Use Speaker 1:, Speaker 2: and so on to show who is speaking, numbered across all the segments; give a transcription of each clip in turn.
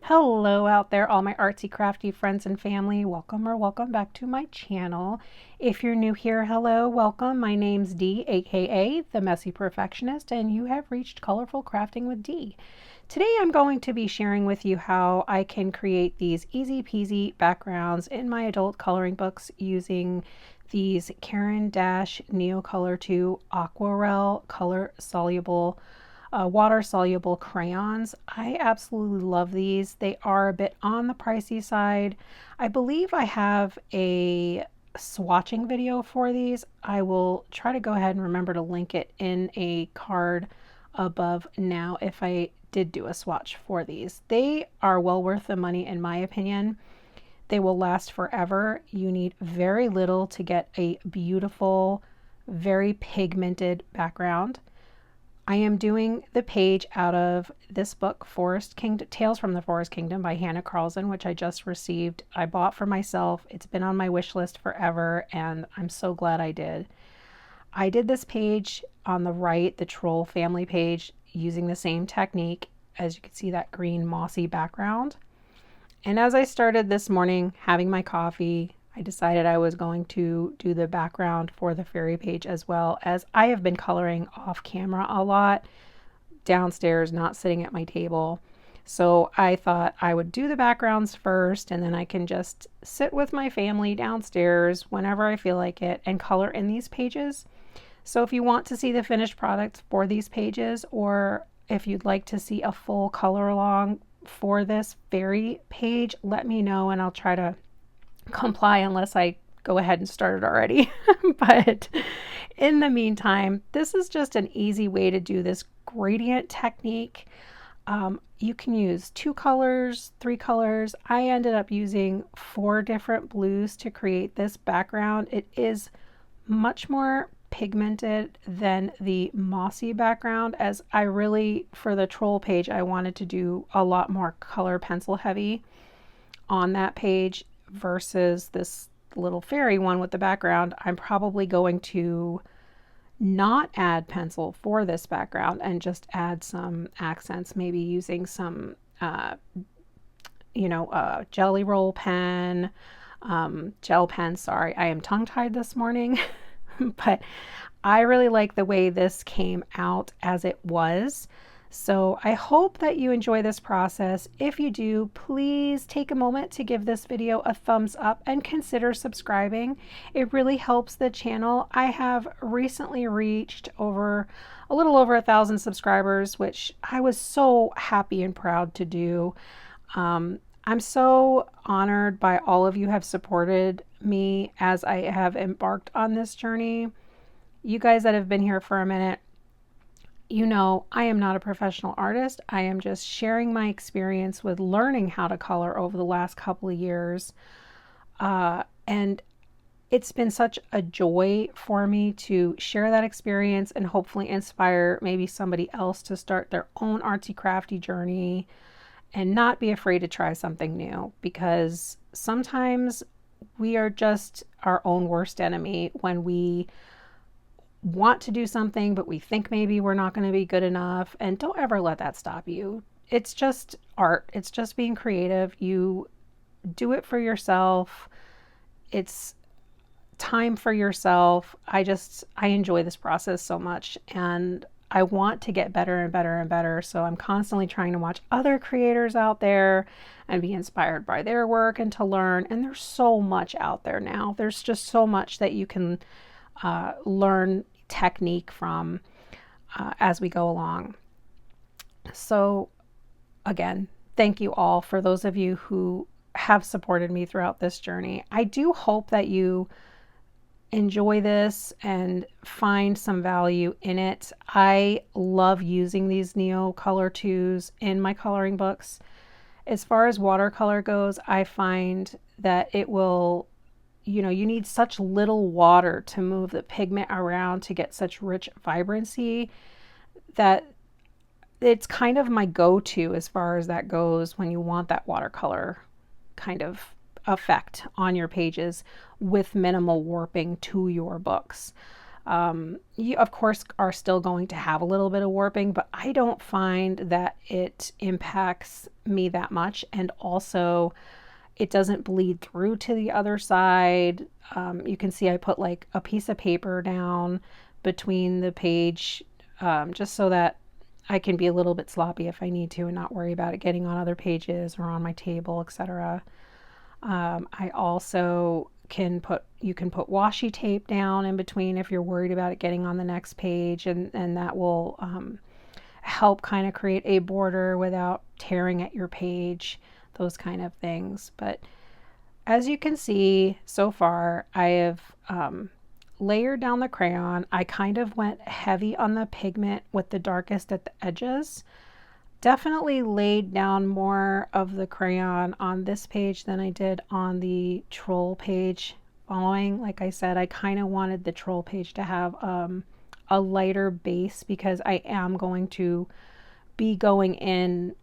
Speaker 1: Hello out there, all my artsy crafty friends and family. Welcome back to my channel. If you're new here, hello, welcome. My name's Dee, aka The Messy Perfectionist, and you have reached Colorful Crafting with Dee. Today I'm going to be sharing with you how I can create these easy peasy backgrounds in my adult coloring books using these CaranD'Aache NeoColor II Aquarelle color soluble water soluble crayons. I absolutely love these. They are a bit on the pricey side. I believe I have a swatching video for these. I will try to go ahead and remember to link it in a card above now if I did do a swatch for these. They are well worth the money in my opinion. They will last forever. You need very little to get a beautiful, very pigmented background. I am doing the page out of this book, Tales from the Forest Kingdom by Hanna Karlzon, which I just received. I bought for myself. It's been on my wish list forever, and I'm so glad I did. I did this page on the right, the troll family page, using the same technique. As you can see, that green mossy background. And as I started this morning having my coffee, I decided I was going to do the background for the fairy page as well, as I have been coloring off camera a lot downstairs, not sitting at my table. So I thought I would do the backgrounds first, and then I can just sit with my family downstairs whenever I feel like it and color in these pages. So if you want to see the finished product for these pages, or if you'd like to see a full color along for this fairy page, let me know and I'll try to comply unless I go ahead and start it already. But in the meantime, this is just an easy way to do this gradient technique. You can use 2 colors, 3 colors. I ended up using 4 different blues to create this background. It is much more pigmented than the mossy background, as I really, for the troll page, I wanted to do a lot more color pencil heavy on that page versus this little fairy one with the background. I'm probably going to not add pencil for this background and just add some accents, maybe using some jelly roll pen, gel pen. Sorry, I am tongue-tied this morning. But I really like the way this came out as it was. So I hope that you enjoy this process. If you do, please take a moment to give this video a thumbs up and consider subscribing. It really helps the channel. I have recently reached a little over 1,000 subscribers, which I was so happy and proud to do. I'm so honored by all of you have supported me as I have embarked on this journey. You guys that have been here for a minute, you know, I am not a professional artist. I am just sharing my experience with learning how to color over the last couple of years. And it's been such a joy for me to share that experience and hopefully inspire maybe somebody else to start their own artsy crafty journey and not be afraid to try something new, because sometimes we are just our own worst enemy when we want to do something, but we think maybe we're not going to be good enough. And don't ever let that stop you. It's just art. It's just being creative. You do it for yourself. It's time for yourself. I enjoy this process so much, and I want to get better and better and better. So I'm constantly trying to watch other creators out there and be inspired by their work and to learn. And there's so much out there now. There's just so much that you can learn technique from as we go along. So again, thank you all for those of you who have supported me throughout this journey. I do hope that you enjoy this and find some value in it. I love using these NeoColor IIs in my coloring books. As far as watercolor goes, I find that it will, you need such little water to move the pigment around to get such rich vibrancy that it's kind of my go-to as far as that goes when you want that watercolor kind of effect on your pages with minimal warping to your books. You, of course, are still going to have a little bit of warping, but I don't find that it impacts me that much. And also, it doesn't bleed through to the other side. You can see I put like a piece of paper down between the page, just so that I can be a little bit sloppy if I need to and not worry about it getting on other pages or on my table, etc. I also you can put washi tape down in between if you're worried about it getting on the next page, and that will help kind of create a border without tearing at your page, those kind of things. But as you can see so far, I have layered down the crayon. I kind of went heavy on the pigment with the darkest at the edges. Definitely laid down more of the crayon on this page than I did on the troll page following. Like I said, I kind of wanted the troll page to have a lighter base because I am going to be going in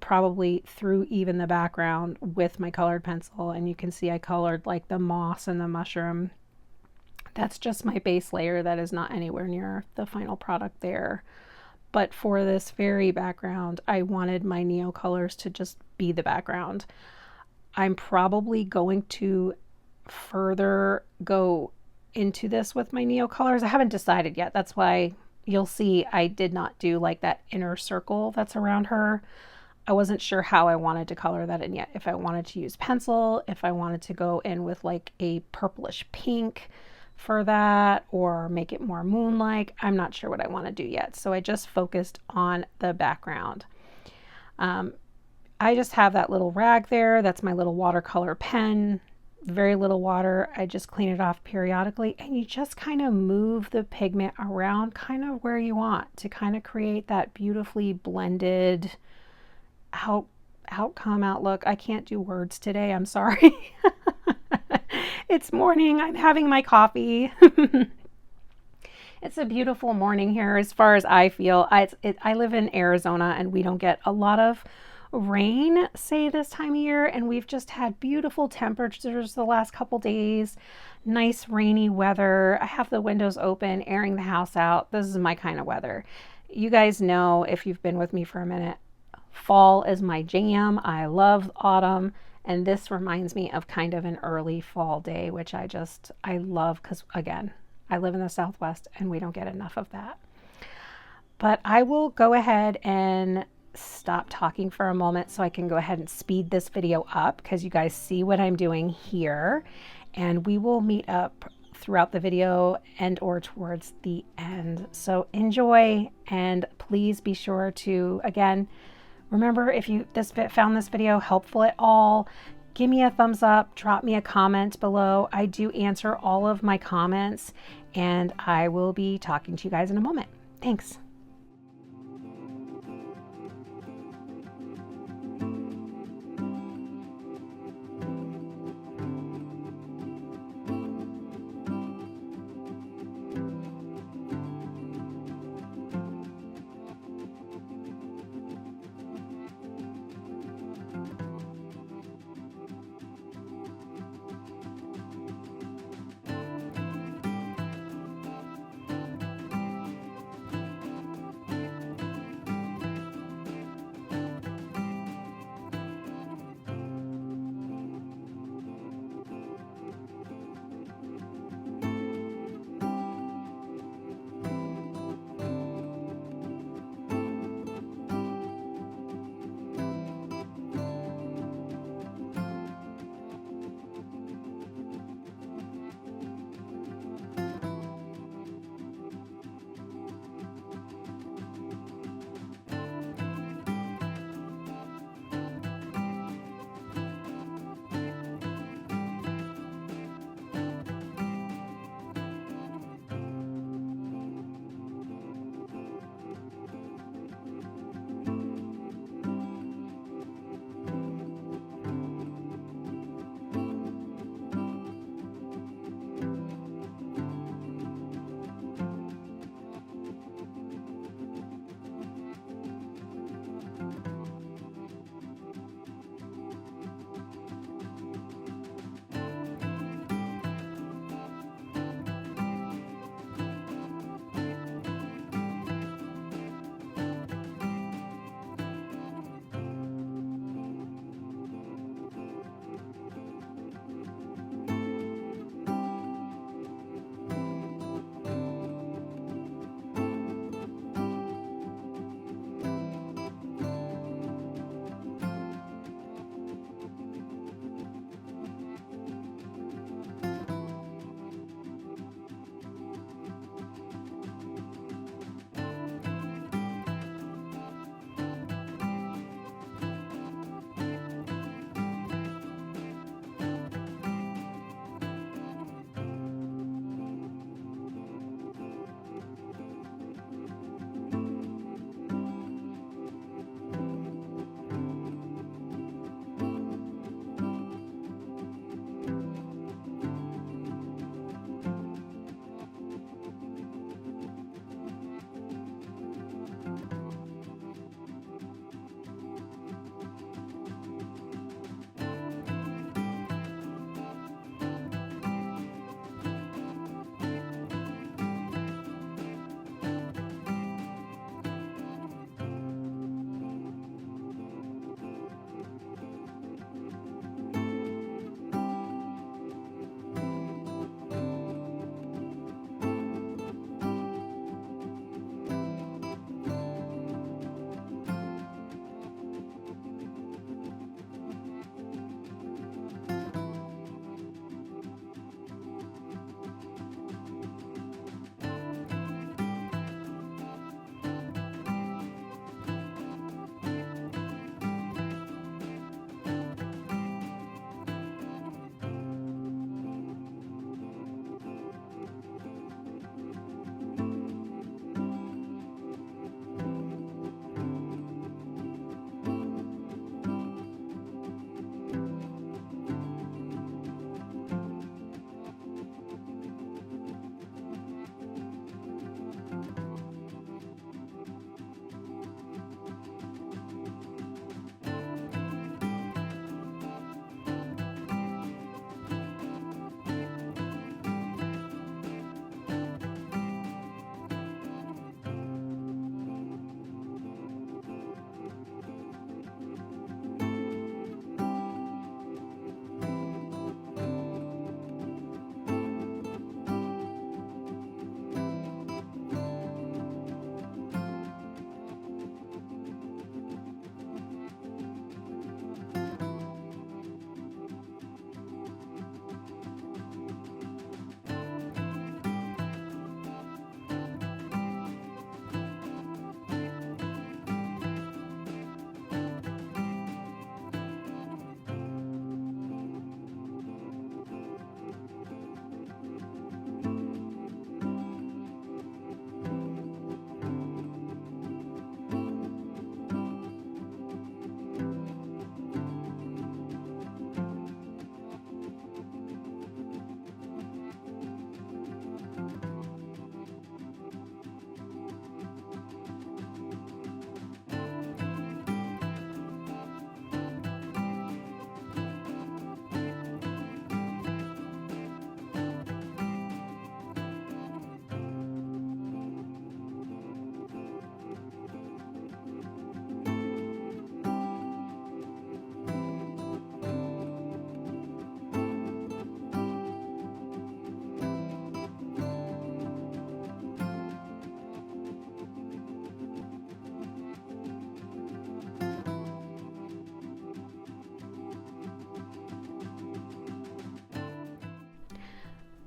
Speaker 1: probably through even the background with my colored pencil. And you can see I colored like the moss and the mushroom. That's just my base layer. That is not anywhere near the final product there. But for this very background, I wanted my NeoColors to just be the background. I'm probably going to further go into this with my NeoColors. I haven't decided yet. That's why you'll see I did not do like that inner circle that's around her. I wasn't sure how I wanted to color that in yet. If I wanted to use pencil, if I wanted to go in with like a purplish pink for that or make it more moon-like. I'm not sure what I want to do yet. So I just focused on the background. I just have that little rag there. That's my little watercolor pen. Very little water. I just clean it off periodically, and you just kind of move the pigment around kind of where you want to kind of create that beautifully blended outlook. I can't do words today. I'm sorry. It's morning. I'm having my coffee. It's a beautiful morning here as far as I feel. I live in Arizona and we don't get a lot of rain, say, this time of year. And we've just had beautiful temperatures the last couple days. Nice rainy weather. I have the windows open, airing the house out. This is my kind of weather. You guys know, if you've been with me for a minute, fall is my jam. I love autumn. And this reminds me of kind of an early fall day, which I love because, again, I live in the Southwest and we don't get enough of that. But I will go ahead and stop talking for a moment so I can go ahead and speed this video up because you guys see what I'm doing here. And we will meet up throughout the video and or towards the end. So enjoy, and please be sure to, again, remember, if you found this video helpful at all, give me a thumbs up, drop me a comment below. I do answer all of my comments, and I will be talking to you guys in a moment. Thanks.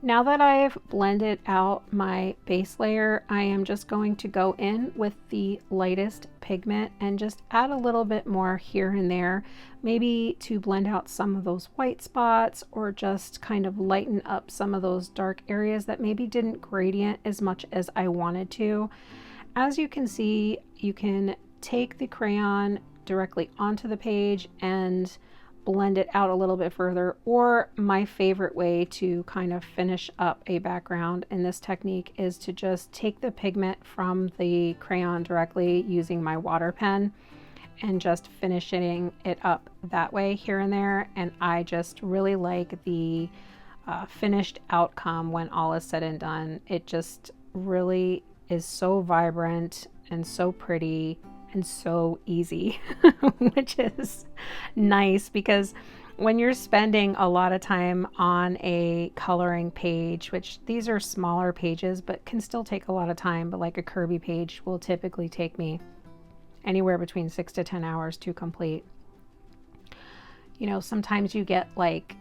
Speaker 1: Now that I've blended out my base layer, I am just going to go in with the lightest pigment and just add a little bit more here and there, maybe to blend out some of those white spots or just kind of lighten up some of those dark areas that maybe didn't gradient as much as I wanted to. As you can see, you can take the crayon directly onto the page and blend it out a little bit further, or my favorite way to kind of finish up a background in this technique is to just take the pigment from the crayon directly using my water pen and just finishing it up that way here and there. And I just really like the finished outcome when all is said and done. It just really is so vibrant and so pretty and so easy, which is nice because when you're spending a lot of time on a coloring page, which these are smaller pages but can still take a lot of time, but like a Kirby page will typically take me anywhere between 6 to 10 hours to complete. You know, sometimes you get like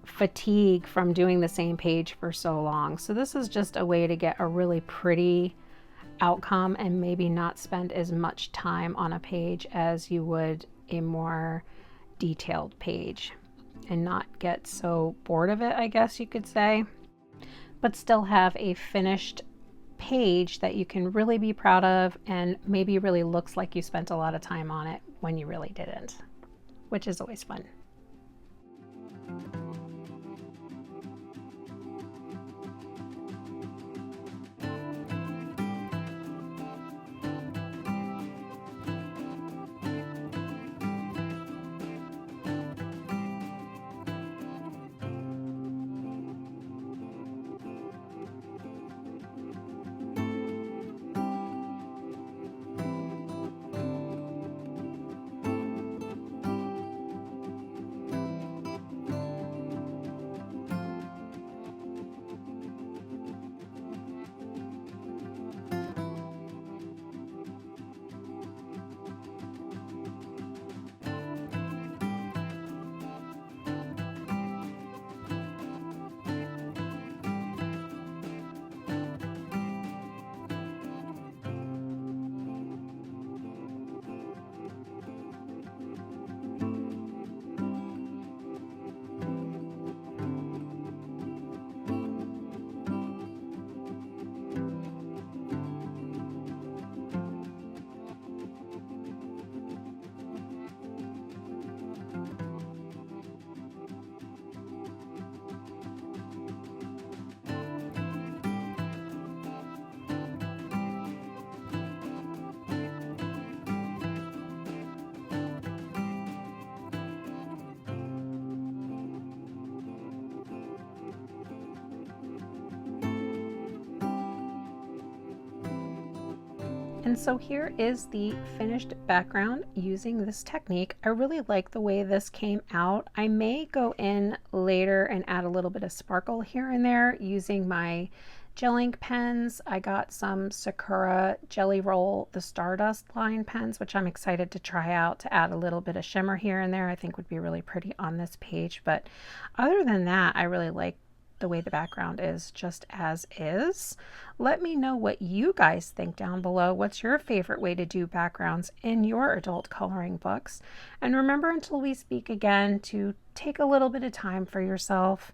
Speaker 1: fatigue from doing the same page for so long. So this is just a way to get a really pretty outcome and maybe not spend as much time on a page as you would a more detailed page and not get so bored of it, I guess you could say, but still have a finished page that you can really be proud of and maybe really looks like you spent a lot of time on it when you really didn't, which is always fun. And so here is the finished background using this technique. I really like the way this came out. I may go in later and add a little bit of sparkle here and there using my gel ink pens. I got some Sakura Jelly Roll, the Stardust line pens, which I'm excited to try out to add a little bit of shimmer here and there. I think would be really pretty on this page. But other than that, I really like the way the background is just as is. Let me know what you guys think down below. What's your favorite way to do backgrounds in your adult coloring books? And remember, until we speak again, to take a little bit of time for yourself,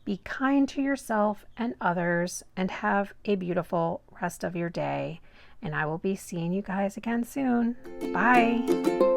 Speaker 1: be kind to yourself and others, and have a beautiful rest of your day. And I will be seeing you guys again soon. Bye.